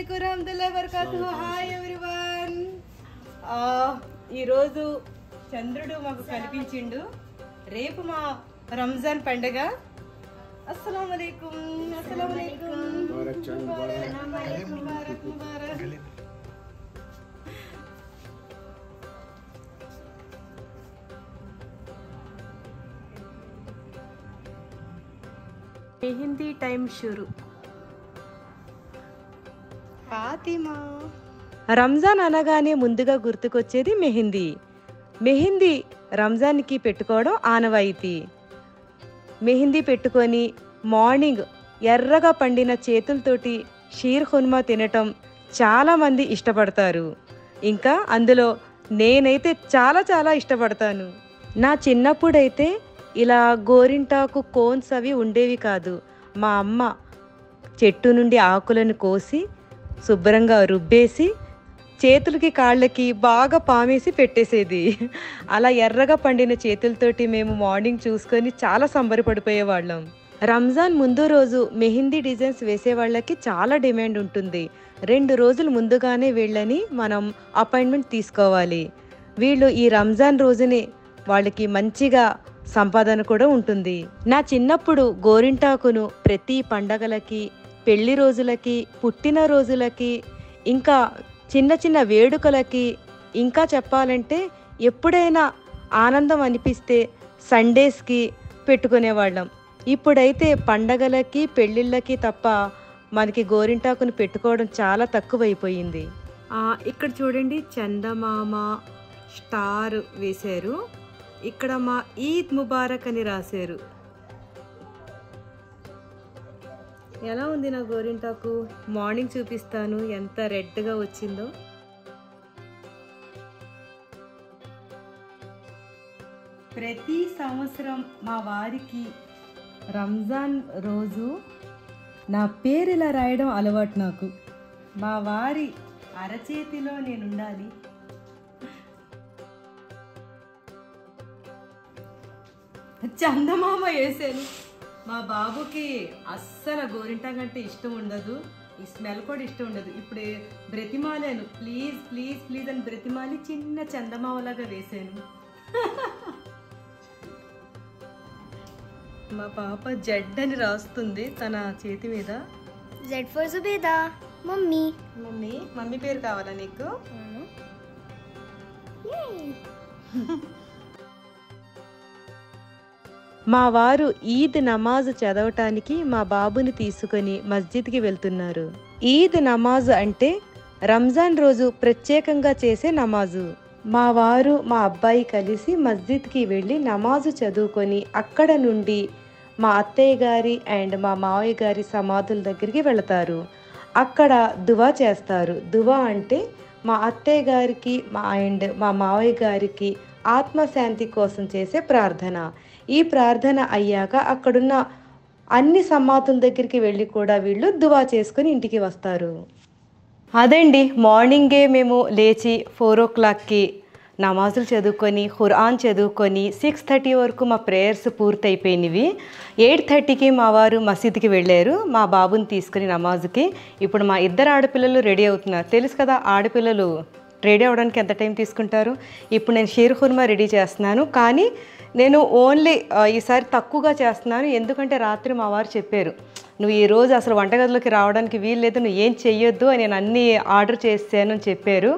అలైకుం వరహ్మతుల్లాహి వబరకాతుహు. Hi everyone. ఈరోజు చంద్రుడు మాకు కనిపించిండు. రేపు మా రంజాన్ పండుగ. అస్సలాము అలైకుం. అస్సలాము అలైకుం. ముబారక్ ముబారక్. మెహందీ టైం షురు. ఫాతిమా. రంజాన్ అనగానే ముందుగా గుర్తుకొచ్చేది మెహందీ. మెహందీ రంజాన్కి పెట్టుకోవడం ఆనవాయితీ. మెహందీ పెట్టుకొని మార్నింగ్ ఎర్రగా పండిన చేతులతోటి షీర్ ఖుర్మా తినటం చాలామంది ఇష్టపడతారు. ఇంకా అందులో నేనైతే చాలా చాలా ఇష్టపడతాను. నా చిన్నప్పుడైతే ఇలా గోరింటాకు కోన్స్ అవి ఉండేవి కాదు. మా అమ్మ చెట్టు నుండి ఆకులను కోసి శుభ్రంగా రుబ్బేసి చేతులకి కాళ్ళకి బాగా పామేసి పెట్టేసేది. అలా ఎర్రగా పండిన చేతులతోటి మేము మార్నింగ్ చూసుకొని చాలా సంబరపడిపోయేవాళ్ళం. రంజాన్ ముందు రోజు మెహందీ డిజైన్స్ వేసే వాళ్ళకి చాలా డిమాండ్ ఉంటుంది. 2 రోజులు ముందుగానే వీళ్ళని మనం అపాయింట్మెంట్ తీసుకోవాలి. వీళ్ళు ఈ రంజాన్ రోజునే వాళ్ళకి మంచిగా సంపాదన కూడా ఉంటుంది. నా చిన్నప్పుడు గోరింటాకును ప్రతి పండగలకి, పెళ్లి రోజులకి, పుట్టినరోజులకి, ఇంకా చిన్న చిన్న వేడుకలకి, ఇంకా చెప్పాలంటే ఎప్పుడైనా ఆనందం అనిపిస్తే సండేస్కి పెట్టుకునేవాళ్ళం. ఇప్పుడైతే పండగలకి పెళ్ళిళ్ళకి తప్ప మనకి గోరింటాకును పెట్టుకోవడం చాలా తక్కువైపోయింది. ఇక్కడ చూడండి, చందమామ స్టార్ వేశారు. ఇక్కడ మా ఈద్ ముబారక్ అని రాశారు. ఎలా ఉంది నా గోరింటాకు? మార్నింగ్ చూపిస్తాను ఎంత రెడ్గా వచ్చిందో. ప్రతి సంవత్సరం మా వారికి రంజాన్ రోజు నా పేరు ఇలా రాయడం అలవాటు నాకు. మా వారి అరచేతిలో నేను ఉండాలి. చందమామ వేసాను. మా బాబుకి అస్సలు గోరింటాకు అంటే ఇష్టం ఉండదు, ఈ స్మెల్ కూడా ఇష్టం ఉండదు. ఇప్పుడు బ్రతిమాలాను, ప్లీజ్ ప్లీజ్ ప్లీజ్ అని బ్రతిమాలి చిన్న చందమామలాగా వేసాను. మా పాప జడ్ అని రాస్తుంది తన చేతి మీద. Z for Zubeda. Mummy mummy mummy పేరు కావాలా నీకు? మా వారు ఈద్ నమాజ్ చదవటానికి మా బాబుని తీసుకొని మస్జిద్కి వెళ్తున్నారు. ఈద్ నమాజ్ అంటే రంజాన్ రోజు ప్రత్యేకంగా చేసే నమాజు. మా వారు మా అబ్బాయి కలిసి మస్జిద్కి వెళ్ళి నమాజు చదువుకొని అక్కడ నుండి మా అత్తయ్య గారి అండ్ మా మావయ్య గారి సమాధుల దగ్గరికి వెళతారు. అక్కడ దువా చేస్తారు. దువా అంటే మా అత్తయ్య గారికి మా మావయ్య గారికి ఆత్మశాంతి కోసం చేసే ప్రార్థన. ఈ ప్రార్థన అయ్యాక అక్కడున్న అన్ని సమాధుల దగ్గరికి వెళ్ళి కూడా వీళ్ళు దువా చేసుకుని ఇంటికి వస్తారు. అదండి, మార్నింగే మేము లేచి 4 o'clockకి నమాజులు చదువుకొని ఖురాన్ చదువుకొని 6:30 వరకు మా ప్రేయర్స్ పూర్తయిపోయినవి. 8:30కి మా వారు మసీద్కి వెళ్ళారు మా బాబుని తీసుకుని నమాజుకి. ఇప్పుడు మా 2 ఆడపిల్లలు రెడీ అవుతున్నారు. తెలుసు కదా ఆడపిల్లలు రెడీ అవ్వడానికి ఎంత టైం తీసుకుంటారు. ఇప్పుడు నేను షీర్ ఖుర్మా రెడీ చేస్తున్నాను, కానీ నేను ఓన్లీ ఈసారి తక్కువగా చేస్తున్నాను. ఎందుకంటే రాత్రి మా వారు చెప్పారు, నువ్వు ఈరోజు అసలు వంటగదిలోకి రావడానికి వీల్లేదు, నువ్వు ఏం చెయ్యొద్దు అని నేను అన్నీ ఆర్డర్ చేశాను అని చెప్పారు.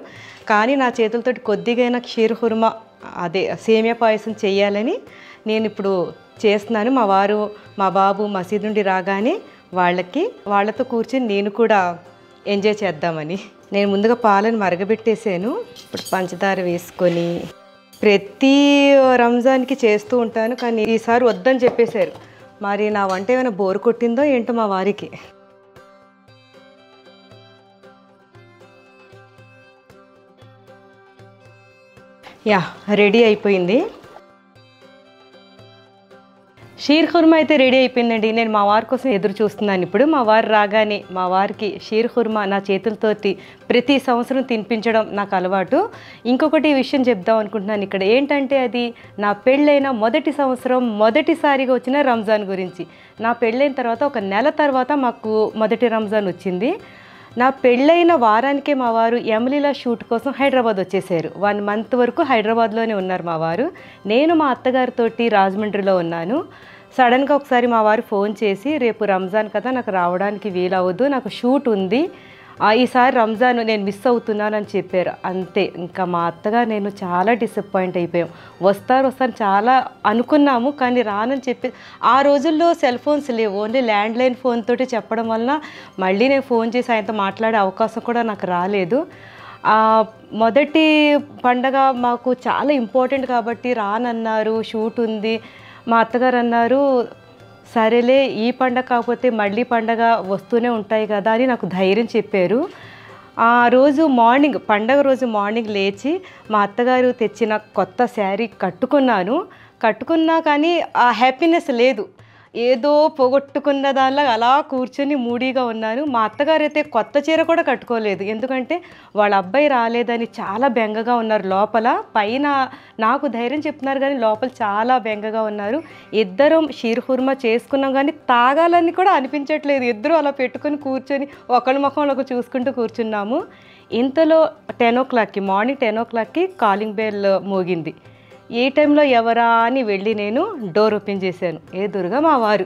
కానీ నా చేతులతోటి కొద్దిగైనా షీర్ ఖుర్మా అదే సేమియా పాయసం చెయ్యాలని నేను ఇప్పుడు చేస్తున్నాను. మా వారు మా బాబు మసీదు నుండి రాగానే వాళ్ళతో కూర్చొని నేను కూడా ఎంజాయ్ చేద్దామని నేను ముందుగా పాలను మరగబెట్టేసాను. ఇప్పుడు పంచదార వేసుకొని ప్రతి రంజాన్కి చేస్తూ ఉంటాను, కానీ ఈసారి వద్దని చెప్పేశారు. మరి నా వంట ఏమైనా బోరు కొట్టిందో ఏంటో మా వారికి. యా, రెడీ అయిపోయింది. షీర్ ఖుర్మా అయితే రెడీ అయిపోయిందండి. నేను మా వారి కోసం ఎదురు చూస్తున్నాను. ఇప్పుడు మా వారు రాగానే మా వారికి షీర్ ఖుర్మా నా చేతులతోటి ప్రతి సంవత్సరం తినిపించడం నాకు అలవాటు. ఇంకొకటి విషయం చెప్దాం అనుకుంటున్నాను ఇక్కడ. ఏంటంటే అది నా పెళ్ళైన మొదటి సంవత్సరం మొదటిసారిగా వచ్చిన రంజాన్ గురించి. నా పెళ్ళైన తర్వాత 1 నెల తర్వాత మాకు మొదటి రంజాన్ వచ్చింది. నా పెళ్ళైన వారానికే మా వారు యమలీలా షూట్ కోసం హైదరాబాద్ వచ్చేసారు. 1 మంత్ వరకు హైదరాబాద్లోనే ఉన్నారు మా వారు. నేను మా అత్తగారితోటి రాజమండ్రిలో ఉన్నాను. సడన్గా ఒకసారి మా వారు ఫోన్ చేసి, రేపు రంజాన్ కదా, నాకు రావడానికి వీలవ్వదు, నాకు షూట్ ఉంది, ఈసారి రంజాన్ నేను మిస్ అవుతున్నానని చెప్పారు. అంతే, ఇంకా మా అత్తగారు నేను చాలా డిసప్పాయింట్ అయిపోయాం. వస్తారు చాలా అనుకున్నాము, కానీ రానని చెప్పి ఆ రోజుల్లో సెల్ ఫోన్స్ లేవు, ఓన్లీ ల్యాండ్లైన్ ఫోన్ తోటి చెప్పడం వలన మళ్ళీ నేను ఫోన్ చేసి ఆయనతో మాట్లాడే అవకాశం కూడా నాకు రాలేదు. మొదటి పండగ మాకు చాలా ఇంపార్టెంట్ కాబట్టి రానన్నారు, షూట్ ఉంది. మా అత్తగారు అన్నారు, సరేలే ఈ పండగ కాకపోతే మళ్ళీ పండగ వస్తూనే ఉంటాయి కదా అని నాకు ధైర్యం చెప్పారు. ఆ రోజు మార్నింగ్, పండగ రోజు మార్నింగ్ లేచి మా అత్తగారు తెచ్చిన కొత్త శారీ కట్టుకున్నా కానీ ఆ హ్యాపీనెస్ లేదు. ఏదో పోగొట్టుకున్న దానిలాగా అలా కూర్చొని మూడీగా ఉన్నాను. మా అత్తగారు అయితే కొత్త చీర కూడా కట్టుకోలేదు, ఎందుకంటే వాళ్ళ అబ్బాయి రాలేదని చాలా బెంగగా ఉన్నారు లోపల. పైన నాకు ధైర్యం చెప్తున్నారు కానీ లోపల చాలా బెంగగా ఉన్నారు. ఇద్దరం షీర్హుర్మా చేసుకున్నాం కానీ తాగాలని కూడా అనిపించట్లేదు. ఇద్దరు అలా పెట్టుకొని కూర్చొని ఒకళ్ళ ముఖంలో చూసుకుంటూ కూర్చున్నాము. ఇంతలో 10 o'clockకి, మార్నింగ్ 10 o'clockకి కాలింగ్ బెల్ మోగింది. ఏ టైంలో ఎవరా అని వెళ్ళి నేను డోర్ ఓపెన్ చేశాను. ఎదురుగా మా వారు.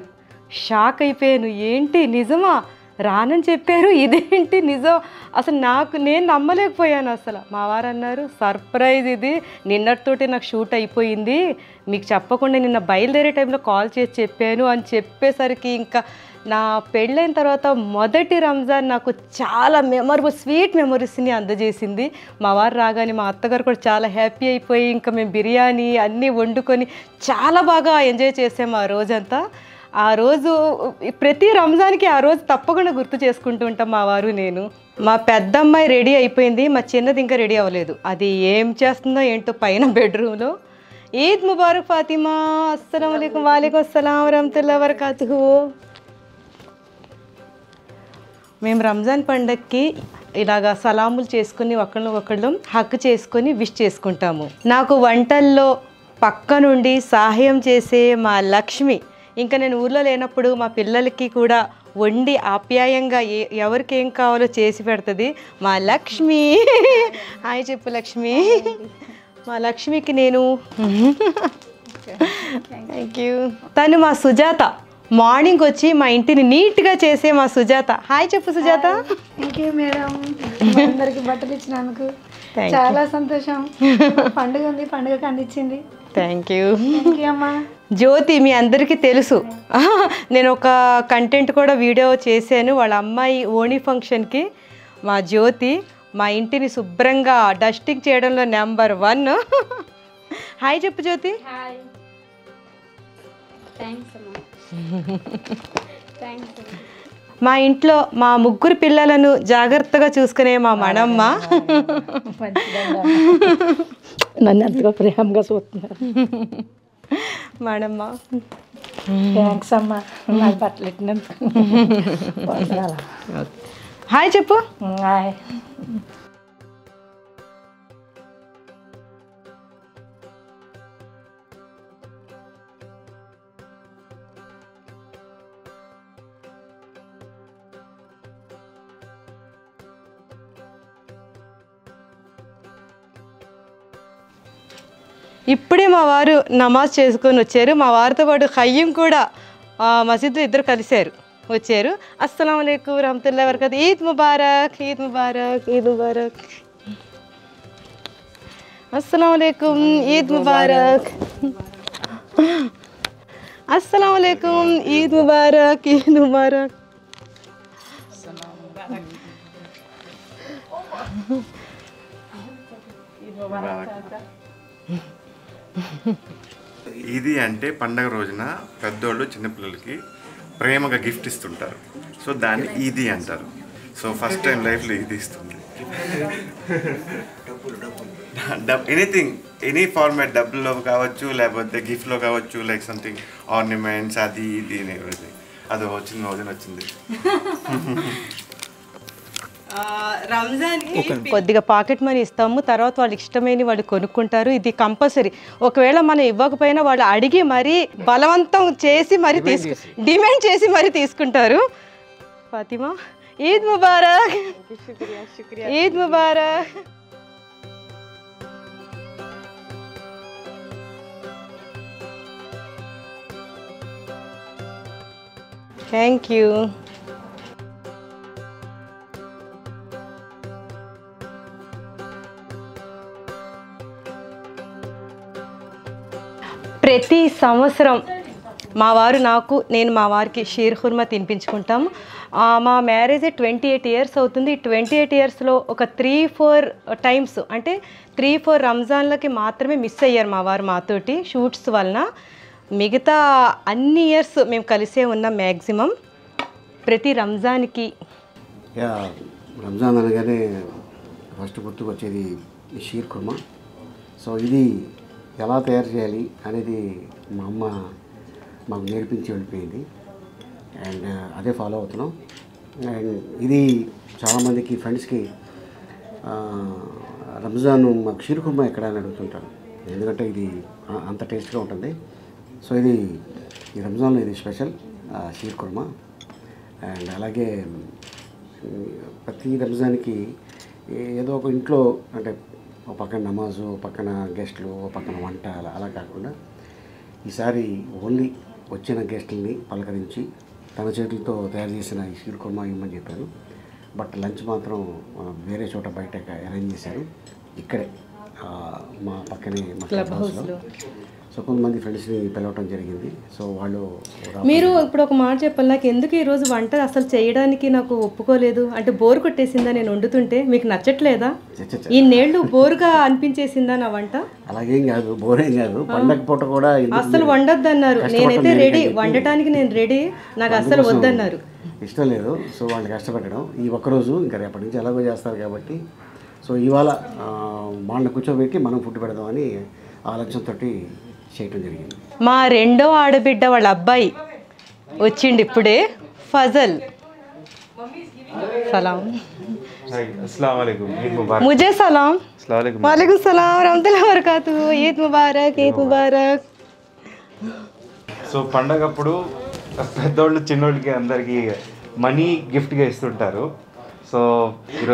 షాక్ అయిపోయాను, ఏంటి నిజమా, రానని చెప్పారు, ఇదేంటి నిజం, అసలు నేను నమ్మలేకపోయాను అసలు. మా వారు అన్నారు, సర్ప్రైజ్ ఇది, నిన్నటితోటి నాకు షూట్ అయిపోయింది, మీకు చెప్పకుండా నిన్న బయలుదేరే టైంలో కాల్ చేసి చెప్పాను అని చెప్పేసరికి ఇంకా నా పెళ్ళైన తర్వాత మొదటి రంజాన్ నాకు చాలా స్వీట్ మెమరీస్ని అందజేసింది. మా వారు రాగానే మా అత్తగారు కూడా చాలా హ్యాపీ అయిపోయి ఇంకా మేము బిర్యానీ అన్నీ వండుకొని చాలా బాగా ఎంజాయ్ చేసాము ఆ రోజంతా. ఆ రోజు ప్రతి రంజాన్కి ఆ రోజు తప్పకుండా గుర్తు చేసుకుంటూ ఉంటాం మా వారు నేను. మా పెద్ద అమ్మాయి రెడీ అయిపోయింది, మా చిన్నది ఇంకా రెడీ అవ్వలేదు. అది ఏం చేస్తుందో ఏంటో పైన బెడ్రూమ్లో. ఈద్ ముబారక్ ఫాతిమా. అస్సలం వాలేకుం. వాలేకుం అస్సలాం వరహమతుల్లాహి వబరకాతుహు. మేము రంజాన్ పండగకి ఇలాగా సలాములు చేసుకుని ఒకళ్ళం హక్ చేసుకొని విష్ చేసుకుంటాము. నాకు వంటల్లో పక్క నుండి సహాయం చేసే మా లక్ష్మి, ఇంకా నేను ఊర్లో లేనప్పుడు మా పిల్లలకి కూడా వండి ఆప్యాయంగా ఎవరికి ఏం కావాలో చేసి పెడుతుంది మా లక్ష్మి. హాయ్ చెప్పు లక్ష్మి. మా లక్ష్మికి నేను థ్యాంక్ యూ. తను మా సుజాత, మార్నింగ్ వచ్చి మా ఇంటిని నీట్గా చేసే మా సుజాత. హాయ్ చెప్పు సుజాత. థ్యాంక్ యూ మేడం, అందరికి బట్టలు ఇచ్చినందుకు చాలా సంతోషం. పండుగ ఉంది, పండుగకి అందించింది. థ్యాంక్ యూ అమ్మా. జ్యోతి మీ అందరికీ తెలుసు, నేను ఒక కంటెంట్ కూడా వీడియో చేశాను వాళ్ళ అమ్మాయి ఓణీ ఫంక్షన్కి. మా జ్యోతి మా ఇంటిని శుభ్రంగా డస్టింగ్ చేయడంలో నెంబర్ 1. హాయ్ చెప్పు జ్యోతి. మా ఇంట్లో మా 3 పిల్లలను జాగ్రత్తగా చూసుకునే మా మనమ్మ. నన్ను ఎంతగా ప్రేమగా చూస్తున్నారు మనమ్మ. థ్యాంక్స్ అమ్మా, నాకు బట్టలు ఇట్టినందుకు. హాయ్ చెప్పు. హాయ్. ఇప్పుడే మా వారు నమాజ్ చేసుకొని వచ్చారు. మా వారితో పాటు ఖయ్యం కూడా మసీద్లో ఇద్దరు కలిశారు, వచ్చారు. అస్సలాము అలైకుం వరహమతుల్లాహి వబరకాతుహు. ఈద్ ముబారక్, ఈద్ ముబారక్, ఈద్ ముబారక్. అస్సలాము అలైకుం, ఈద్ ముబారక్. అస్సలాము అలైకుం, ఈద్ ముబారక్, ఈద్ ముబారక్. ఇది అంటే పండగ రోజున పెద్దోళ్ళు చిన్నపిల్లలకి ప్రేమగా గిఫ్ట్ ఇస్తుంటారు, సో దాన్ని ఈది అంటారు. సో ఫస్ట్ టైం లైఫ్లో ఇది ఇస్తుంది. ఎనీథింగ్, ఎనీ ఫార్మాట్, డబ్బుల్లో కావచ్చు లేకపోతే గిఫ్ట్లో కావచ్చు, లైక్ సంథింగ్ ఆర్నమెంట్స్, అది ఇది అది వచ్చింది రోజున వచ్చింది. రంజాన్కి కొద్దిగా పాకెట్ మనీ ఇస్తాము, తర్వాత వాళ్ళకి ఇష్టమైన వాళ్ళు కొనుక్కుంటారు. ఇది కంపల్సరీ. ఒకవేళ మనం ఇవ్వకపోయినా వాళ్ళు అడిగి మరీ బలవంతం చేసి మరీ డిమాండ్ చేసి మరీ తీసుకుంటారు. ఫాతిమా ఈద్ ముబారక్. ఈద్ ముబారక్. Thank you. ప్రతి సంవత్సరం మా వారు నేను మా వారికి షీర్ ఖుర్మా తినిపించుకుంటాము. మా మ్యారేజ్ 28 ఇయర్స్ అవుతుంది. 28 ఇయర్స్లో ఒక 3-4 టైమ్స్ అంటే 3-4 రంజాన్లకి మాత్రమే మిస్ అయ్యారు మా వారు మాతోటి షూట్స్ వలన. మిగతా అన్ని ఇయర్స్ మేము కలిసే ఉన్నాం మ్యాక్సిమం. ప్రతి రంజాన్కి రంజాన్ అనగానే ఫస్ట్ గుర్తుకు వచ్చేది షీర్ ఖుర్మా. సో ఇది ఎలా తయారు చేయాలి అనేది మా అమ్మ మాకు నేర్పించి వెళ్ళిపోయింది. అండ్ అదే ఫాలో అవుతున్నాం. అండ్ ఇది చాలామందికి ఫ్రెండ్స్కి రంజాన్ మాకు షీర్ ఖుర్మా ఎక్కడ అని అడుగుతుంటారు, ఎందుకంటే ఇది అంత టేస్ట్గా ఉంటుంది. సో ఇది ఈ రంజాన్లో ఇది స్పెషల్ షీర్ ఖుర్మా. అండ్ అలాగే ప్రతి రంజాన్కి ఏదో ఒక ఇంట్లో అంటే ఒక పక్కన నమాజు, ఒక పక్కన గెస్టులు, ఒక పక్కన వంట, అలా కాకుండా ఈసారి ఓన్లీ వచ్చిన గెస్టుల్ని పలకరించి తన చేతులతో తయారు చేసిన ఈ షీర్ ఖుర్మా ఇవ్వమని చెప్పాను. బట్ లంచ్ మాత్రం వేరే చోట బయట అరేంజ్ చేశారు, ఇక్కడే మా పక్కనే మా క్లబ్ హౌస్లో. సో కొంతమంది ఫ్రెండ్స్ని పిలవటం జరిగింది. సో వాళ్ళు మీరు ఇప్పుడు ఒక మాట చెప్పాలి, నాకు ఎందుకు ఈరోజు వంట అసలు చేయడానికి నాకు ఒప్పుకోలేదు అంటే బోర్ కొట్టేసిందా నేను వండుతుంటే? మీకు నచ్చట్లేదా? ఈ నేళ్ళు బోరుగా అనిపించేసిందా నా వంట? అలాగేం కాదు, బోరేం కాదు. పండగ పూట కూడా అసలు వండొద్దు అన్నారు. నేనైతే రెడీ, వండటానికి నేను రెడీ, నాకు అసలు వద్దన్నారు. ఇష్టం లేదు. సో వాళ్ళు కష్టపెట్టడం ఈ ఒక్కరోజు, ఇంకా రేపటి నుంచి ఎలాగో చేస్తారు కాబట్టి సో ఇవాళ వాళ్ళని కూర్చోబెట్టి మనం ఫుడ్ పెడదామని ఆలోచనతో చేయటం జరిగింది. మా రెండో ఆడబిడ్డ వాళ్ళ అబ్బాయి వచ్చిండు ఇప్పుడే, ఫజల్. సలాం. ముజే సలాం. వాలేకుం సలాం రహమతుల్లాహి వబరకాతుహు. ఈద్ ముబారక్. ఈద్ ముబారక్. సో పండగప్పుడు పెద్దోళ్ళు చిన్నోళ్ళకి అందరికి మనీ గిఫ్ట్గా ఇస్తుంటారు. సో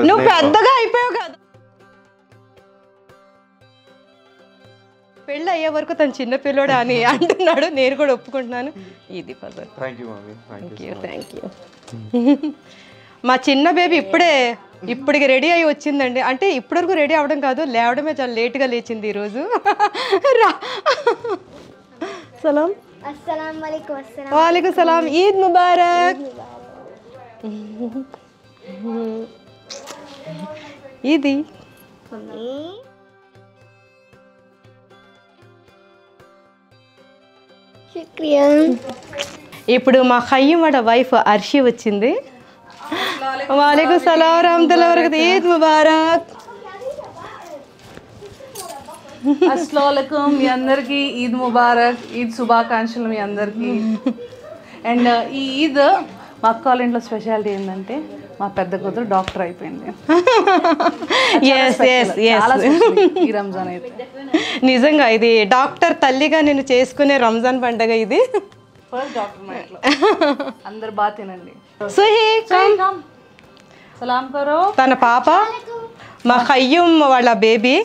నువ్వు పెద్దగా అయిపోయావు కదా, పెళ్ళి అయ్యే వరకు తను చిన్న పిల్లోడు అని అంటున్నాడు, నేను కూడా ఒప్పుకుంటున్నాను. ఇది Fazal. Thank you mummy. Thank you. మా చిన్న బేబీ ఇప్పటికి రెడీ అయ్యి వచ్చిందండి. అంటే ఇప్పటివరకు రెడీ అవ్వడం కాదు, లేవడమే చాలా లేట్గా లేచింది ఈరోజు. సలాం. వాలేకుం సలాం. ఈద్ ముబారక్. ఇది ఇప్పుడు మా ఖయ్యం వాడ వైఫ్ అర్షి వచ్చింది. వాలేకుం సలాం రహమతుల్లాహి వబరకాతుహు. ఈద్ ముబారక్. అస్సలాముఅలైకుం. మీ అందరికీ ఈద్ ముబారక్, ఈద్ శుభాకాంక్షలు మీ అందరికీ. అండ్ ఈ ఈద్ మా అక్క వాళ్ళ ఇంట్లో స్పెషాలిటీ ఏంటంటే మా పెద్ద కూతురు డాక్టర్ అయిపోయింది. చాలా special ఈ రంజాన్ అయితే. నిజంగా ఇది డాక్టర్ తల్లిగా నేను చేసుకునే రంజాన్ పండగ ఇది. ఫస్ట్ డాక్టర్ మా ఇంట్లో. అందరు బాగా తినండి. సుహీ సలాం కరో. తన పాప మా ఖయ్యం వాళ్ళ బేబీ.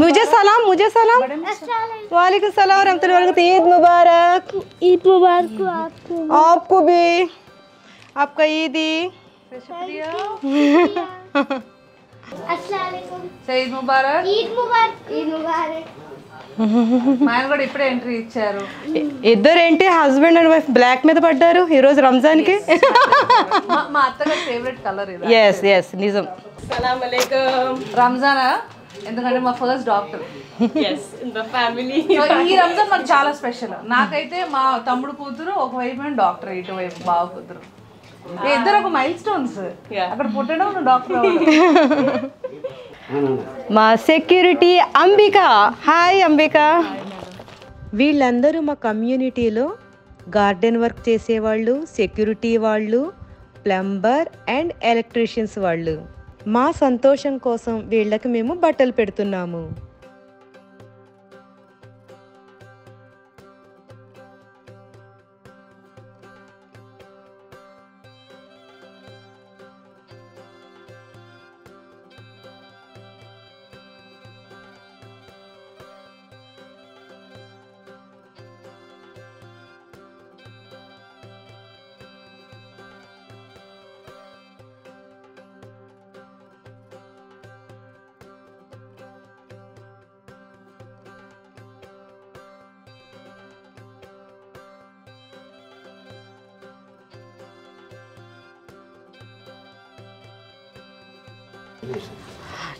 ముజే సలాం. ముజే సలాం. వాలేకుం సలాం రహమతుల్లాహి వబరకాతుహు. ఈద్ ముబారక్. ईद मुबारक आपको भी, आपका ईदी. ఈద్ ముబారక్. ईद मुबारक ईद मुबारक. మా ఆయన కూడా ఇప్పుడే ఎంట్రీ ఇచ్చారు. ఇద్దరేంటి హస్బెండ్ అండ్ వైఫ్ బ్లాక్ మీద పడ్డారు ఈరోజు రంజాన్కి. మా అత్తగారి ఫేవరెట్ కలర్ ఇది. ఎస్ నిజం. సలాం అలైకుం. రంజానా ఎందుకంటే మా ఫస్ట్ డాక్టర్. ఈ రంజాన్ మాకు చాలా స్పెషల్. నాకైతే మా తమ్ముడు కూతురు ఒకవైపు డాక్టర్, ఇటువైపు బావ కూతురు, ఇద్దరు ఒక మైల్ స్టోన్స్. అక్కడ పుట్టడం డాక్టర్. మా సెక్యూరిటీ అంబిక. హాయ్ అంబిక. వీళ్ళందరూ మా కమ్యూనిటీలో గార్డెన్ వర్క్ చేసేవాళ్ళు, సెక్యూరిటీ వాళ్ళు, ప్లంబర్ అండ్ ఎలక్ట్రీషియన్స్ వాళ్ళు. మా సంతోషం కోసం వీళ్ళకి మేము బట్టలు పెడుతున్నాము.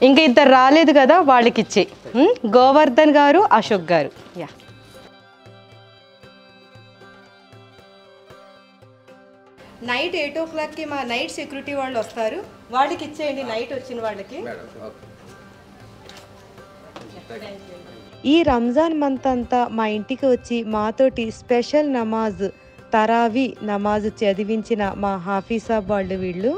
ఇంకా ఇద్దరు రాలేదు కదా, వాళ్ళకి ఇచ్చే. గోవర్ధన్ గారు, అశోక్ గారు. యా, నైట్ 8 o'clockకి మా నైట్ సెక్యూరిటీ వాళ్ళు వస్తారు, వాళ్ళకి ఇచ్చేయండి, నైట్ వచ్చిన వాళ్ళకి. ఈ రంజాన్ మంత్ అంతా మా ఇంటికి వచ్చి మాతోటి స్పెషల్ నమాజ్, తరావీ నమాజ్ చదివించిన మా హాఫీసాబ్ వాళ్ళు వీళ్ళు.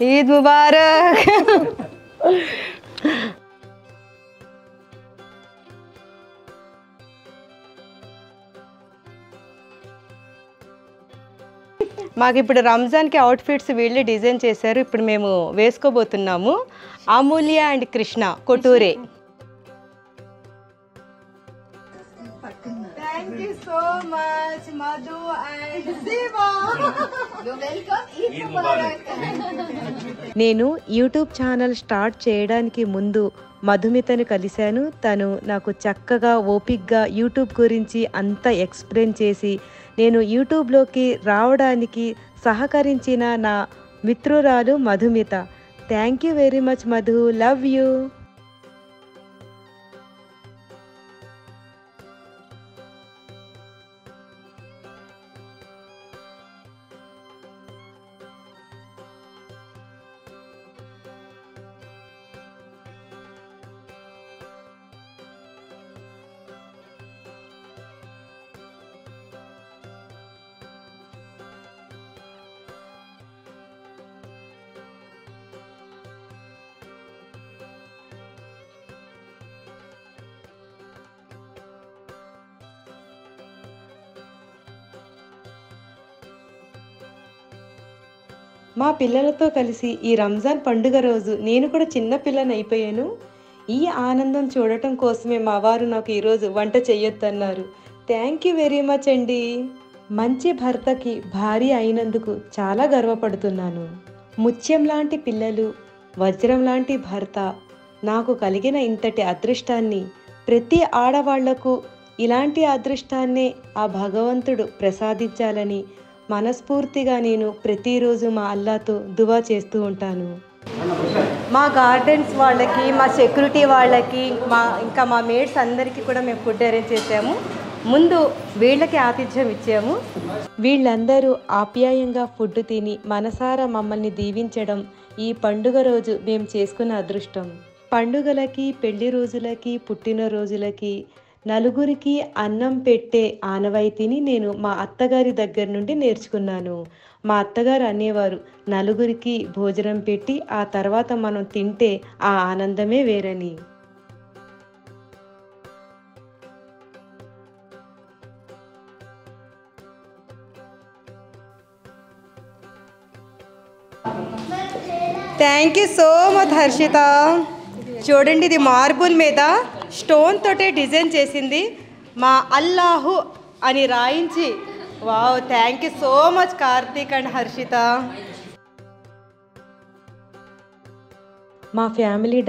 ఈద్ ముబారక్. మాకు ఇప్పుడు రంజాన్కి అవుట్ఫిట్స్ వీళ్ళే డిజైన్ చేశారు, ఇప్పుడు మేము వేసుకోబోతున్నాము. Amulya and Krishna Koture. Thank you so much Madhu and Shiva. నేను యూట్యూబ్ ఛానల్ స్టార్ట్ చేయడానికి ముందు మధుమితను కలిశాను. తను నాకు చక్కగా ఓపిక్గా యూట్యూబ్ గురించి అంతా ఎక్స్ప్లెయిన్ చేసి నేను యూట్యూబ్లోకి రావడానికి సహకరించిన నా మిత్రురాలు Madhumita. Thank you very much Madhu, love you. మా పిల్లలతో కలిసి ఈ రంజాన్ పండుగ రోజు నేను కూడా చిన్న పిల్లని అయిపోయాను. ఈ ఆనందం చూడటం కోసమే మా వారు నాకు ఈరోజు వంట చెయ్యొద్దన్నారు. థ్యాంక్ యూ వెరీ మచ్ అండి. మంచి భర్తకి భార్య అయినందుకు చాలా గర్వపడుతున్నాను. ముత్యం లాంటి పిల్లలు, వజ్రం లాంటి భర్త నాకు కలిగిన ఇంతటి అదృష్టాన్ని ప్రతి ఆడవాళ్లకు ఇలాంటి అదృష్టాన్నే ఆ భగవంతుడు ప్రసాదించాలని మనస్ఫూర్తిగా నేను ప్రతిరోజు మా అల్లాతో దువా చేస్తూ ఉంటాను. మా గార్డెన్స్ వాళ్ళకి, మా సెక్యూరిటీ వాళ్ళకి, ఇంకా మా మేడ్స్ అందరికీ కూడా మేము ఫుడ్ అరేంజ్ చేసాము. ముందు వీళ్ళకి ఆతిథ్యం ఇచ్చాము. వీళ్ళందరూ ఆప్యాయంగా ఫుడ్ తిని మనసారా మమ్మల్ని దీవించడం ఈ పండుగ రోజు మేము చేసుకున్న అదృష్టం. పండుగలకి, పెళ్లి రోజులకి, పుట్టినరోజులకి నలుగురికి అన్నం పెట్టే ఆనవాయితీని నేను మా అత్తగారి దగ్గర నుండి నేర్చుకున్నాను. మా అత్తగారు అనేవారు, నలుగురికి భోజనం పెట్టి ఆ తర్వాత మనం తింటే ఆ ఆనందమే వేరని. Thank you so much Harshita. చూడండి, ఇది మార్బుల్ మీద స్టోన్ తోటే డిజైన్ చేసింది, మా అల్లాహు అని రాయించి. Wow, thank you so much Karthik and Harshitha. మా ఫ్యామిలీ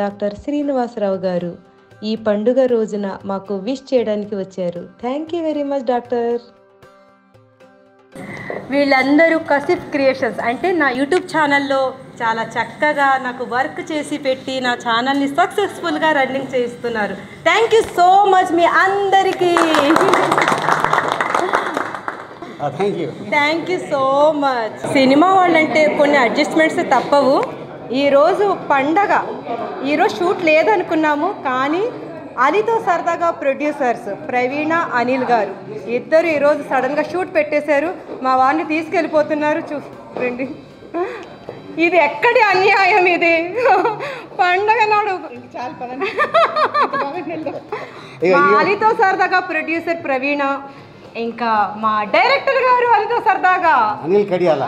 డాక్టర్ శ్రీనివాసరావు గారు ఈ పండుగ రోజున మాకు విష్ చేయడానికి వచ్చారు. Thank you very much doctor. వీళ్ళందరూ కసిఫ్ క్రియేషన్స్ అంటే నా యూట్యూబ్ ఛానల్లో చాలా చక్కగా నాకు వర్క్ చేసి పెట్టి నా ఛానల్ని సక్సెస్ఫుల్గా రన్నింగ్ చేస్తున్నారు. థ్యాంక్ యూ సో మచ్ మీ అందరికీ. Thank you so much. Cinema వాళ్ళంటే కొన్ని అడ్జస్ట్మెంట్స్ తప్పవు. ఈరోజు పండగ, ఈరోజు షూట్ లేదనుకున్నాము, కానీ అలీతో సరదాగా ప్రొడ్యూసర్స్ ప్రవీణ, అనిల్ గారు ఇద్దరు ఈరోజు సడన్గా షూట్ పెట్టేశారు. మా వారిని తీసుకెళ్ళిపోతున్నారు. చూడండి, ఇది ఎక్కడి అన్యాయం ఇది. పండగ నాడు చాలా పదండి. మా అలీతో సరదాగా ప్రొడ్యూసర్ ప్రవీణ, ఇంకా మా డైరెక్టర్ గారు అలీతో సరదాగా అనిల్ కడియాల.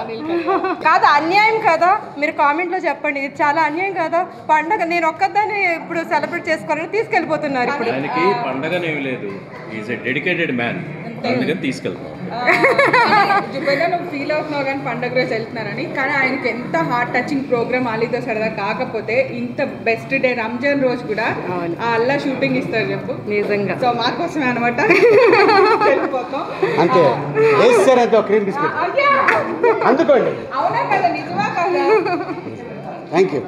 కాదు, అన్యాయం కదా, మీరు కామెంట్లో చెప్పండి. ఇది చాలా అన్యాయం కదా. పండగ నేను ఒక్కదాన్ని ఇప్పుడు సెలబ్రేట్ చేసుకోవాలని తీసుకెళ్ళిపోతున్నారు. ఇప్పుడు ఆయనకి పండగనేమి లేదు, ఈజ్ ఎ డెడికేటెడ్ మ్యాన్, అందుకని తీసుకెళ్తాం. జుబేదా నువ్వు ఫీల్ అవుతున్నావు కానీ పండగ రోజు వెళ్తున్నానని, కానీ ఆయనకి ఎంత హార్ట్ టచింగ్ ప్రోగ్రామ్ అలీతో సరదా కాకపోతే ఇంత బెస్ట్ డే రంజాన్ రోజు కూడా ఆ అల్లా షూటింగ్ ఇస్తారు చెప్పు నిజంగా. సో మా కోసమే అనమాట వెళ్ళిపోతాం అంతే వేస్తారంటే ఒక క్రీమ్ బిస్కెట్ అందుకోండి. అవునా కదా, నిజమా కదా? Thank you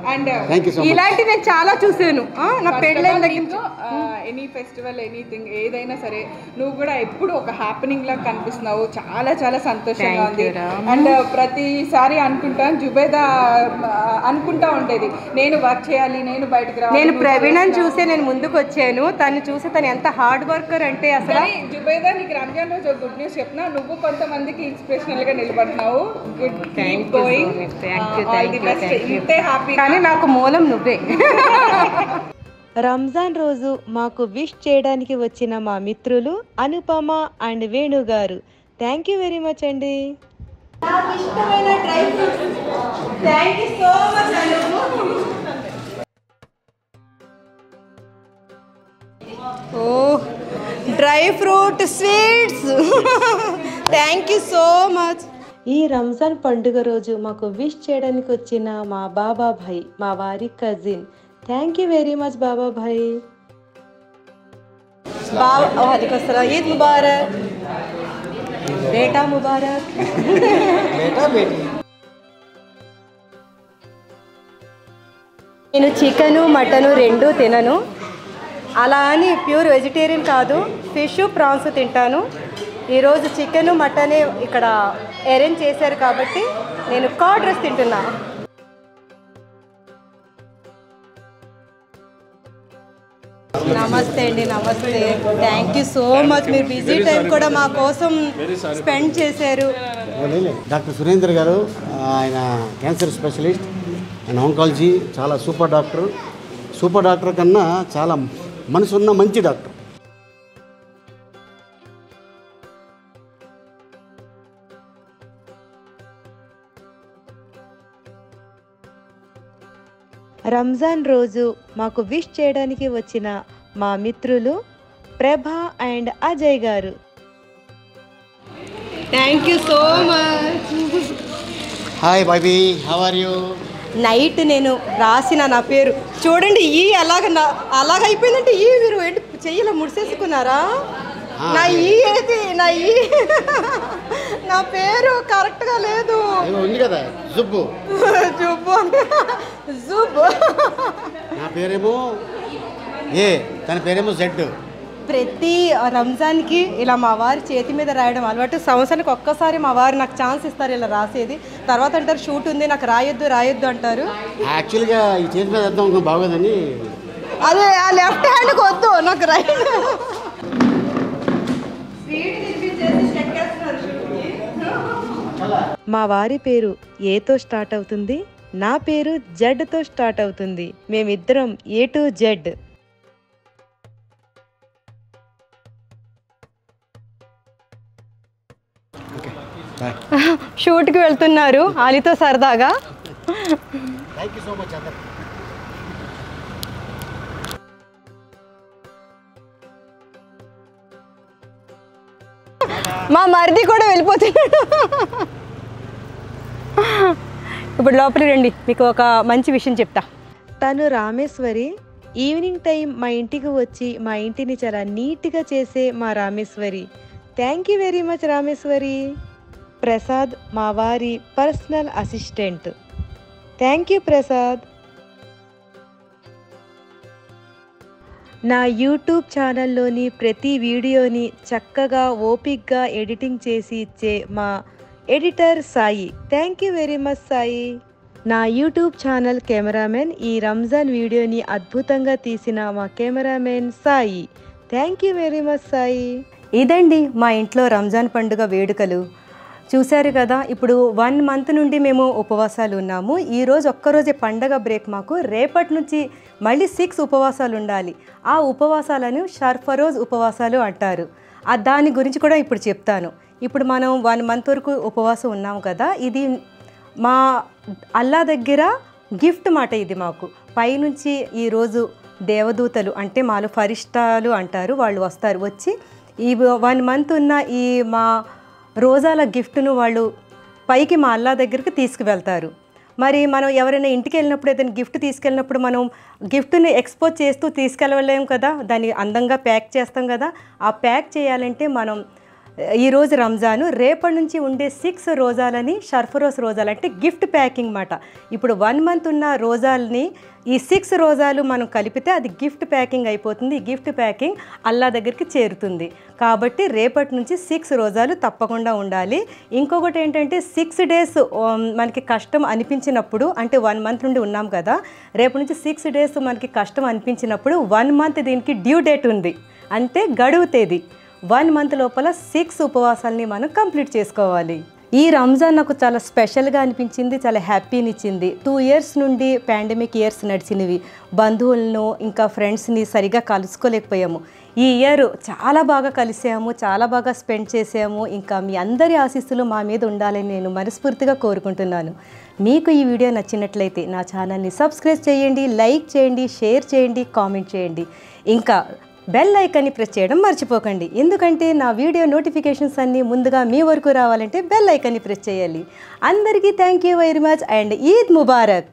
so much. ఇలాంటి నేను చాలా చూసాను నా పెళ్ళైన దగ్గర. ఎనీ ఫెస్టివల్ ఎనీథింగ్ ఏదైనా సరే నువ్వు కూడా ఎప్పుడు ఒక హ్యాపెనింగ్ లాగా కనిపిస్తున్నావు. చాలా చాలా సంతోషంగా ఉంది. అండ్ ప్రతిసారి అనుకుంటాను జుబేదా అనుకుంటా ఉండేది నేను వర్క్ చేయాలి, నేను బయటకు రావాలి. నేను ప్రవీణని చూసే నేను ముందుకు వచ్చాను. తను చూసి తను ఎంత హార్డ్ వర్కర్ అంటే అసలు. జుబేదా నీకు రంజాన్ రోజు ఒక గుడ్ న్యూస్ చెప్తున్నా, నువ్వు కొంతమందికి ఇన్స్పిరేషనల్ గా నిలబడుతున్నావు. Good keep going. All the best. ఇంతే హ్యాపీ. కానీ నాకు మూలం నువ్వే. రంజాన్ రోజు మాకు విష్ చేయడానికి వచ్చిన మా మిత్రులు అనుపమ అండ్ వేణు గారు, థ్యాంక్ యూ వెరీ మచ్ అండి. నాకు ఇష్టమైన dry fruits. Thank you so much Anupu. ఓ dry fruit sweets. Thank you so much. ఈ రంజాన్ పండుగ రోజు మాకు విష్ చేయడానికి వచ్చిన మా బాబా భాయ్, మా వారి cousin, thank you very much Baba Bhai. Eid ముబారక్. బేటా ముబారక్. నేను చికెను మటను రెండూ తినను. అలా అని ప్యూర్ వెజిటేరియన్ కాదు, ఫిష్ ప్రాన్స్ తింటాను. ఈరోజు చికెను మటనే ఇక్కడ అరేంజ్ చేశారు కాబట్టి నేను కర్డ్ రైస్ తింటున్నా. నమస్తే అండి, నమస్తే. Thank you so much. మీరు బిజీ టైం కూడా మా కోసం స్పెండ్ చేశారు. డాక్టర్ సురేందర్ గారు, ఆయన క్యాన్సర్ స్పెషలిస్ట్ అండ్ ఆంకాలజీ, చాలా సూపర్ డాక్టర్. సూపర్ డాక్టర్ కన్నా చాలా మనసున్న మంచి డాక్టర్. రంజాన్ రోజు మాకు విష్ చేయడానికి వచ్చిన మా మిత్రులు ప్రభా and Ajay garu, thank you so much. Hi Bobby, how are you? Night నేను రాసిన నా పేరు చూడండి, ఈ అలాగ అయిపోయిందంటే ఈ మీరు ఏంటి చెయ్యిలా ముడిసేసుకున్నారా? నా ఈ ఏది నా పేరు కరెక్ట్గా లేదు. ఉంది కదా జుబ్బు. జుబ్బు జుబ్బు. నా పేరేమో ఏ, తన పేరేమో జెడ్. ప్రతి రంజాన్కి ఇలా మా వారి చేతి మీద రాయడం అలవాటు. సంవత్సరానికి ఒక్కసారి మా వారు నాకు ఛాన్స్ ఇస్తారు ఇలా రాసేది. తర్వాత అంటారు షూట్ ఉంది నాకు రాయొద్దు అంటారు. యాక్చువల్గా ఈ చేతి మీద వేద్దాం అనుకో బాగోదని. అదే ఆ లెఫ్ట్ హ్యాండ్కి వద్దు, నాకు రైట్. మా వారి పేరు ఏతో స్టార్ట్ అవుతుంది, నా పేరు జడ్తో స్టార్ట్ అవుతుంది. మేమిద్దరం ఏ టు జెడ్. షూట్కి వెళ్తున్నారు ఆలితో సరదాగా. థ్యాంక్ యూ సో మచ్ అందరు. మా మరిది కూడా వెళ్ళిపోతున్నాడు. ఇప్పుడు లోపలికి రండి, మీకు ఒక మంచి విషయం చెప్తా. తను రామేశ్వరి. ఈవినింగ్ టైం మా ఇంటికి వచ్చి మా ఇంటిని చాలా నీట్గా చేసే మా Rameshwari. Thank you very much Rameshwari. Prasad మా వారి personal assistant. Thank you Prasad. నా యూట్యూబ్ ఛానల్లోని ప్రతి వీడియోని చక్కగా ఓపిక్గా ఎడిటింగ్ చేసి ఇచ్చే మా editor Sai. Thank you very much Sai. నా యూట్యూబ్ ఛానల్ కెమెరామెన్ ఈ రంజాన్ వీడియోని అద్భుతంగా తీసిన మా cameraman Sai. Thank you very much Sai. ఇదండి మా ఇంట్లో రంజాన్ పండుగ వేడుకలు. చూశారు కదా, ఇప్పుడు 1 మంత్ నుండి మేము ఉపవాసాలు ఉన్నాము. ఈరోజు ఒక్కరోజే పండగ బ్రేక్ మాకు. రేపటి నుంచి మళ్ళీ 6 ఉపవాసాలు ఉండాలి. ఆ ఉపవాసాలను షర్ఫరోజ్ ఉపవాసాలు అంటారు. దాని గురించి కూడా ఇప్పుడు చెప్తాను. ఇప్పుడు మనం 1 మంత్ వరకు ఉపవాసం ఉన్నాము కదా, ఇది మా అల్లా దగ్గర గిఫ్ట్ మాట. ఇది మాకు పైనుంచి ఈరోజు దేవదూతలు అంటే మాలో ఫరిష్టాలు అంటారు, వాళ్ళు వస్తారు. వచ్చి ఈ 1 మంత్ ఉన్న ఈ మా రోజాల గిఫ్ట్ను వాళ్ళు పైకి మా అల్లా దగ్గరికి తీసుకువెళ్తారు. మరి మనం ఎవరైనా ఇంటికి వెళ్ళినప్పుడు ఏదైనా గిఫ్ట్ తీసుకెళ్ళినప్పుడు మనం గిఫ్ట్ని ఎక్స్పోజ్ చేస్తూ తీసుకెళ్ళలేము కదా, దాన్ని అందంగా ప్యాక్ చేస్తాం కదా. ఆ ప్యాక్ చేయాలంటే మనం ఈరోజు రంజాను, రేపటి నుంచి ఉండే 6 రోజాలని షర్ఫరోజ్ రోజాలు అంటే గిఫ్ట్ ప్యాకింగ్ మాట. ఇప్పుడు 1 మంత్ ఉన్న రోజాలని ఈ 6 రోజాలు మనం కలిపితే అది గిఫ్ట్ ప్యాకింగ్ అయిపోతుంది. ఈ గిఫ్ట్ ప్యాకింగ్ అల్లా దగ్గరికి చేరుతుంది. కాబట్టి రేపటి నుంచి 6 రోజాలు తప్పకుండా ఉండాలి. ఇంకొకటి ఏంటంటే 6 డేస్ మనకి కష్టం అనిపించినప్పుడు, అంటే 1 మంత్ నుండి ఉన్నాం కదా, రేపటి నుంచి 6 డేస్ మనకి కష్టం అనిపించినప్పుడు 1 మంత్ దీనికి డ్యూ డేట్ ఉంది, అంటే గడువు తేదీ. 1 మంత్ లోపల 6 ఉపవాసాలని మనం కంప్లీట్ చేసుకోవాలి. ఈ రంజాన్ నాకు చాలా స్పెషల్గా అనిపించింది, చాలా హ్యాపీని ఇచ్చింది. 2 ఇయర్స్ నుండి పాండమిక్ ఇయర్స్ నడిచినవి, బంధువులను ఇంకా ఫ్రెండ్స్ని సరిగా కలుసుకోలేకపోయాము. ఈ ఇయర్ చాలా బాగా కలిసాము, చాలా బాగా స్పెండ్ చేసాము. ఇంకా మీ అందరి ఆశీస్సులు మా మీద ఉండాలని నేను మనస్ఫూర్తిగా కోరుకుంటున్నాను. మీకు ఈ వీడియో నచ్చినట్లయితే నా ఛానల్ని సబ్స్క్రైబ్ చేయండి, లైక్ చేయండి, షేర్ చేయండి, కామెంట్ చేయండి. ఇంకా బెల్ ఐకాన్ని ప్రెస్ చేయడం మర్చిపోకండి. ఎందుకంటే నా వీడియో నోటిఫికేషన్స్ అన్నీ ముందుగా మీ వరకు రావాలంటే బెల్ ఐకాన్ని ప్రెస్ చేయాలి. అందరికీ thank you very much and Eid Mubarak.